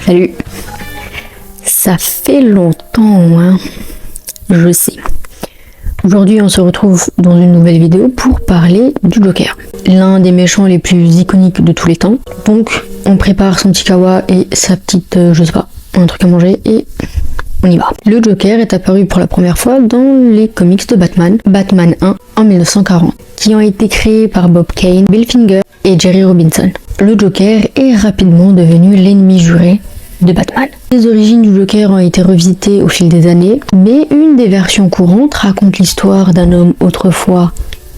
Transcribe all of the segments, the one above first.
Salut. Ça fait longtemps, hein. Je sais. Aujourd'hui, on se retrouve dans une nouvelle vidéo pour parler du Joker, l'un des méchants les plus iconiques de tous les temps. Donc, on prépare son petit kawa et sa petite, je sais pas, un truc à manger et on y va. Le Joker est apparu pour la première fois dans les comics de Batman, Batman 1 en 1940, qui ont été créés par Bob Kane, Bill Finger et Jerry Robinson. Le Joker est rapidement devenu l'ennemi juré de Batman. Les origines du Joker ont été revisitées au fil des années, mais une des versions courantes raconte l'histoire d'un homme autrefois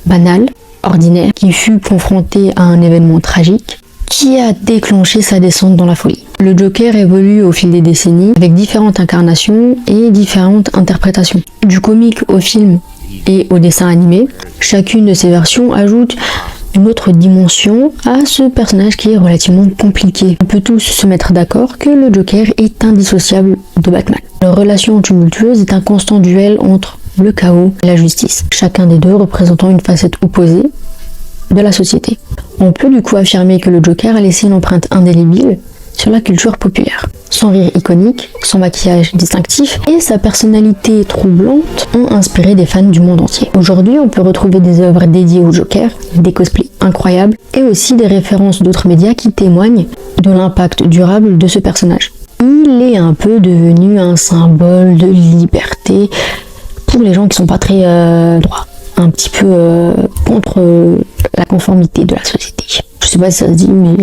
banal, ordinaire, qui fut confronté à un événement tragique qui a déclenché sa descente dans la folie. Le Joker évolue au fil des décennies avec différentes incarnations et différentes interprétations. Du comique au film et au dessin animé, chacune de ces versions ajoute une autre dimension à ce personnage qui est relativement compliqué. On peut tous se mettre d'accord que le Joker est indissociable de Batman. Leur relation tumultueuse est un constant duel entre le chaos et la justice, chacun des deux représentant une facette opposée de la société. On peut du coup affirmer que le Joker a laissé une empreinte indélébile sur la culture populaire. Son rire iconique, son maquillage distinctif et sa personnalité troublante ont inspiré des fans du monde entier. Aujourd'hui, on peut retrouver des œuvres dédiées au Joker, des cosplays incroyables et aussi des références d'autres médias qui témoignent de l'impact durable de ce personnage. Il est un peu devenu un symbole de liberté pour les gens qui sont pas très droits, un petit peu contre la conformité de la société. Je sais pas si ça se dit, mais...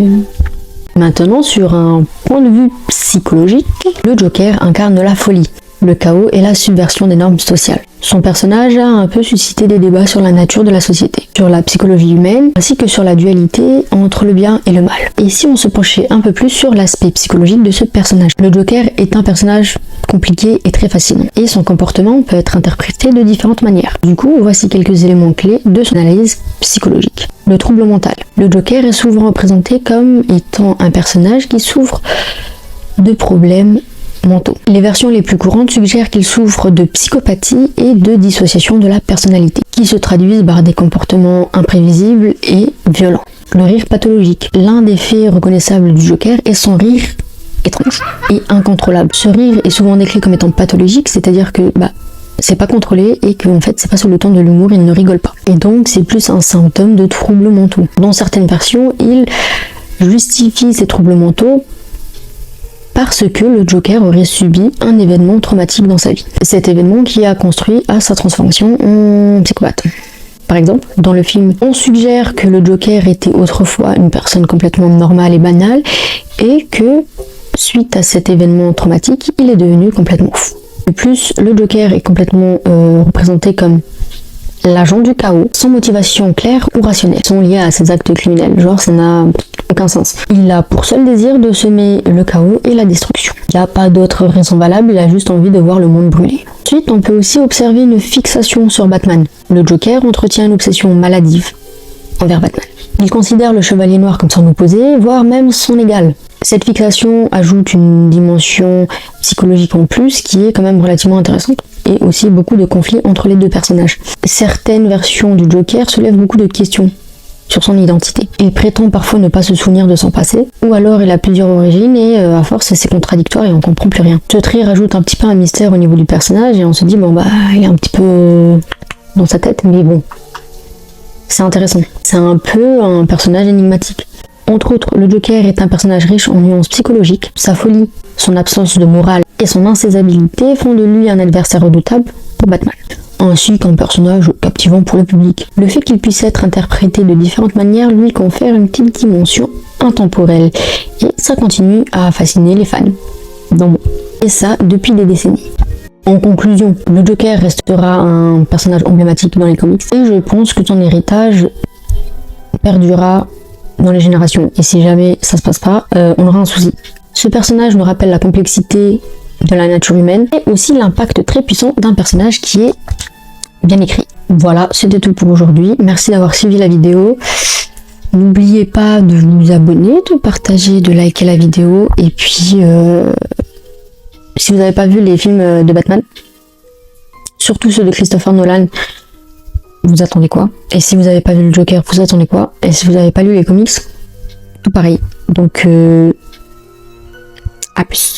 Maintenant, sur un point de vue psychologique, le Joker incarne la folie, le chaos et la subversion des normes sociales. Son personnage a un peu suscité des débats sur la nature de la société, sur la psychologie humaine, ainsi que sur la dualité entre le bien et le mal. Et si on se penchait un peu plus sur l'aspect psychologique de ce personnage, le Joker est un personnage compliqué et très fascinant, et son comportement peut être interprété de différentes manières. Du coup, voici quelques éléments clés de son analyse psychologique. Le trouble mental. Le Joker est souvent représenté comme étant un personnage qui souffre de problèmes mentaux. Les versions les plus courantes suggèrent qu'il souffre de psychopathie et de dissociation de la personnalité, qui se traduisent par des comportements imprévisibles et violents. Le rire pathologique. L'un des faits reconnaissables du Joker est son rire étrange et incontrôlable. Ce rire est souvent décrit comme étant pathologique, c'est-à-dire que c'est pas contrôlé et qu'en fait c'est pas sur le ton de l'humour, il ne rigole pas. Et donc c'est plus un symptôme de troubles mentaux. Dans certaines versions, il justifie ces troubles mentaux parce que le Joker aurait subi un événement traumatique dans sa vie. Cet événement qui a construit à sa transformation en psychopathe. Par exemple, dans le film, on suggère que le Joker était autrefois une personne complètement normale et banale et que, suite à cet événement traumatique, il est devenu complètement fou. De plus, le Joker est complètement représenté comme l'agent du chaos, sans motivation claire ou rationnelle, sont liés à ses actes criminels. Genre, ça n'a aucun sens. Il a pour seul désir de semer le chaos et la destruction. Il n'a pas d'autre raison valable, il a juste envie de voir le monde brûler. Ensuite, on peut aussi observer une fixation sur Batman. Le Joker entretient une obsession maladive envers Batman. Il considère le Chevalier Noir comme son opposé, voire même son égal. Cette fixation ajoute une dimension psychologique en plus qui est quand même relativement intéressante et aussi beaucoup de conflits entre les deux personnages. Certaines versions du Joker soulèvent beaucoup de questions sur son identité. Il prétend parfois ne pas se souvenir de son passé, ou alors il a plusieurs origines et à force c'est contradictoire et on comprend plus rien. Ce trait rajoute un petit peu un mystère au niveau du personnage et on se dit il est un petit peu dans sa tête, mais bon, c'est intéressant. C'est un peu un personnage énigmatique. Entre autres, le Joker est un personnage riche en nuances psychologiques. Sa folie, son absence de morale et son insaisissabilité font de lui un adversaire redoutable pour Batman, ainsi qu'un personnage captivant pour le public. Le fait qu'il puisse être interprété de différentes manières lui confère une petite dimension intemporelle, et ça continue à fasciner les fans. Et ça depuis des décennies. En conclusion, le Joker restera un personnage emblématique dans les comics, et je pense que son héritage perdurera dans les générations, et si jamais ça se passe pas, on aura un souci. Ce personnage nous rappelle la complexité de la nature humaine et aussi l'impact très puissant d'un personnage qui est bien écrit. Voilà, c'était tout pour aujourd'hui. Merci d'avoir suivi la vidéo. N'oubliez pas de vous abonner, de partager, de liker la vidéo, et puis si vous n'avez pas vu les films de Batman, surtout ceux de Christopher Nolan, vous attendez quoi? Et si vous n'avez pas vu le Joker, vous attendez quoi? Et si vous n'avez pas lu les comics, tout pareil. Donc À plus.